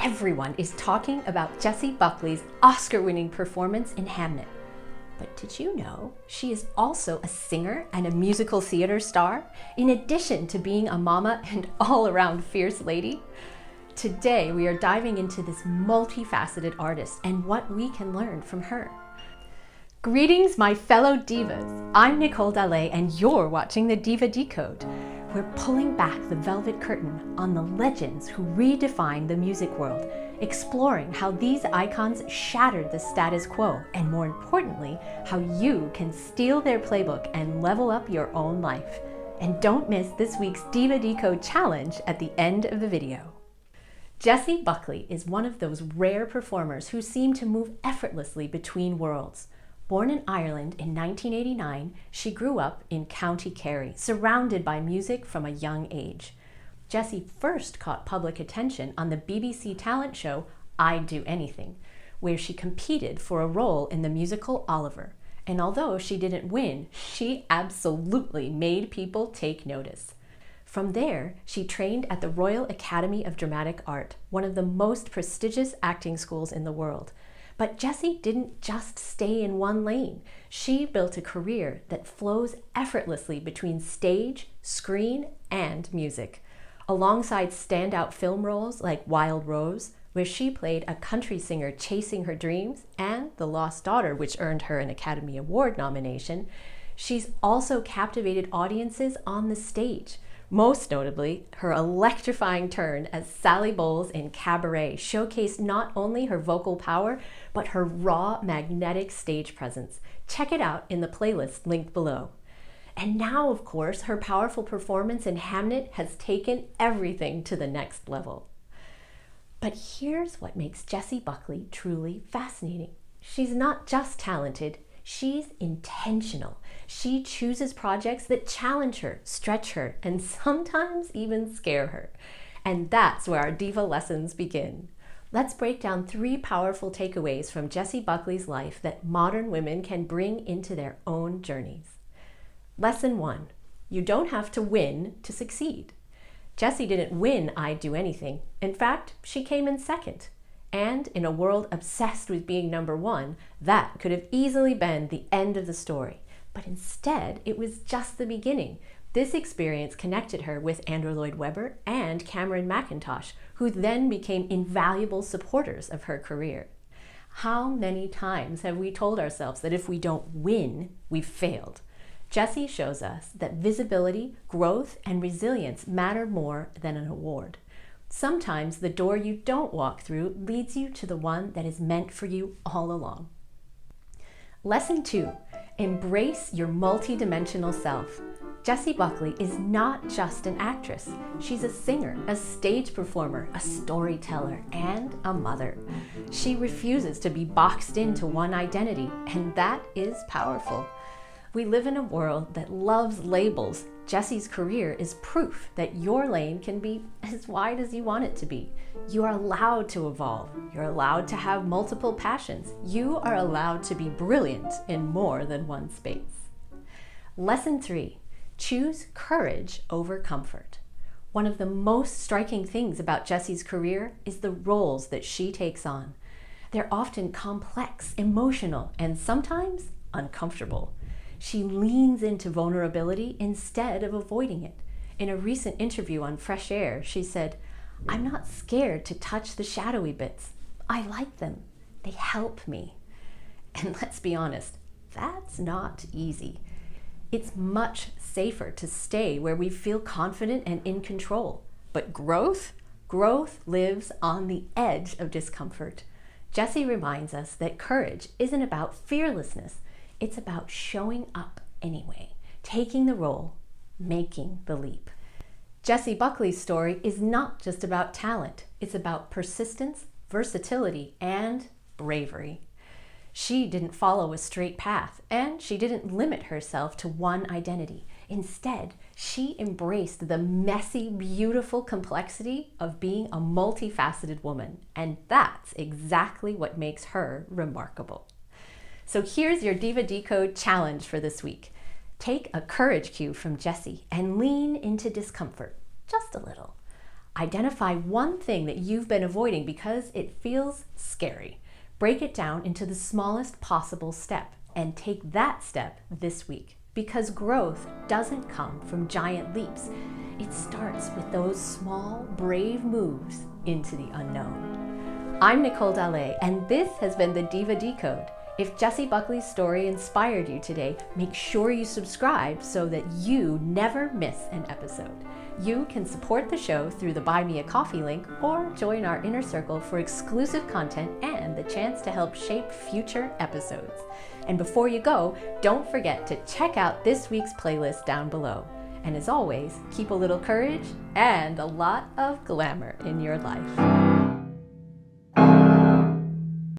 everyone is talking about Jessie Buckley's Oscar-winning performance in Hamnet. But did you know she is also a singer and a musical theater star, in addition to being a mama and all-around fierce lady? Today, we are diving into this multifaceted artist and what we can learn from her. Greetings, my fellow divas. I'm Nicole Dallet, and you're watching the Diva Decode. We're pulling back the velvet curtain on the legends who redefined the music world, exploring how these icons shattered the status quo, and more importantly, how you can steal their playbook and level up your own life. And don't miss this week's Diva Decode challenge at the end of the video. Jessie Buckley is one of those rare performers who seem to move effortlessly between worlds. Born in Ireland in 1989, she grew up in County Kerry, surrounded by music from a young age. Jessie first caught public attention on the BBC talent show I'd Do Anything, where she competed for a role in the musical Oliver. And although she didn't win, she absolutely made people take notice. From there, she trained at the Royal Academy of Dramatic Art, one of the most prestigious acting schools in the world. But Jessie didn't just stay in one lane. She built a career that flows effortlessly between stage, screen, and music. Alongside standout film roles like Wild Rose, where she played a country singer chasing her dreams, and The Lost Daughter, which earned her an Academy Award nomination, she's also captivated audiences on the stage. Most notably, her electrifying turn as Sally Bowles in Cabaret showcased not only her vocal power, but her raw, magnetic stage presence. Check it out in the playlist linked below. And now, of course, her powerful performance in Hamnet has taken everything to the next level. But here's what makes Jessie Buckley truly fascinating. She's not just talented, she's intentional. She chooses projects that challenge her, stretch her, and sometimes even scare her. And that's where our diva lessons begin. Let's break down 3 powerful takeaways from Jessie Buckley's life that modern women can bring into their own journeys. Lesson 1. You don't have to win to succeed. Jessie didn't win I'd Do Anything. In fact, she came in second. And in a world obsessed with being number 1, that could have easily been the end of the story. But instead, it was just the beginning. This experience connected her with Andrew Lloyd Webber and Cameron Mackintosh, who then became invaluable supporters of her career. How many times have we told ourselves that if we don't win, we've failed? Jessie shows us that visibility, growth, and resilience matter more than an award. Sometimes the door you don't walk through leads you to the one that is meant for you all along. Lesson 2. Embrace your multidimensional self. Jessie Buckley is not just an actress. She's a singer, a stage performer, a storyteller, and a mother. She refuses to be boxed into one identity, and that is powerful. We live in a world that loves labels. Jessie's career is proof that your lane can be as wide as you want it to be. You are allowed to evolve. You're allowed to have multiple passions. You are allowed to be brilliant in more than one space. Lesson 3. Choose courage over comfort. One of the most striking things about Jessie's career is the roles that she takes on. They're often complex, emotional, and sometimes uncomfortable. She leans into vulnerability instead of avoiding it. In a recent interview on Fresh Air, she said, "I'm not scared to touch the shadowy bits. I like them. They help me." And let's be honest, that's not easy. It's much safer to stay where we feel confident and in control. But growth lives on the edge of discomfort. Jessie reminds us that courage isn't about fearlessness. It's about showing up anyway, taking the role, making the leap. Jessie Buckley's story is not just about talent. It's about persistence, versatility, and bravery. She didn't follow a straight path, and she didn't limit herself to one identity. Instead, she embraced the messy, beautiful complexity of being a multifaceted woman, and that's exactly what makes her remarkable. So here's your Diva Decode challenge for this week. Take a courage cue from Jessie and lean into discomfort, just a little. Identify one thing that you've been avoiding because it feels scary. Break it down into the smallest possible step and take that step this week. Because growth doesn't come from giant leaps. It starts with those small, brave moves into the unknown. I'm Nicole Dallet, and this has been the Diva Decode. If Jessie Buckley's story inspired you today, make sure you subscribe so that you never miss an episode. You can support the show through the Buy Me a Coffee link or join our inner circle for exclusive content and the chance to help shape future episodes. And before you go, don't forget to check out this week's playlist down below. And as always, keep a little courage and a lot of glamour in your life.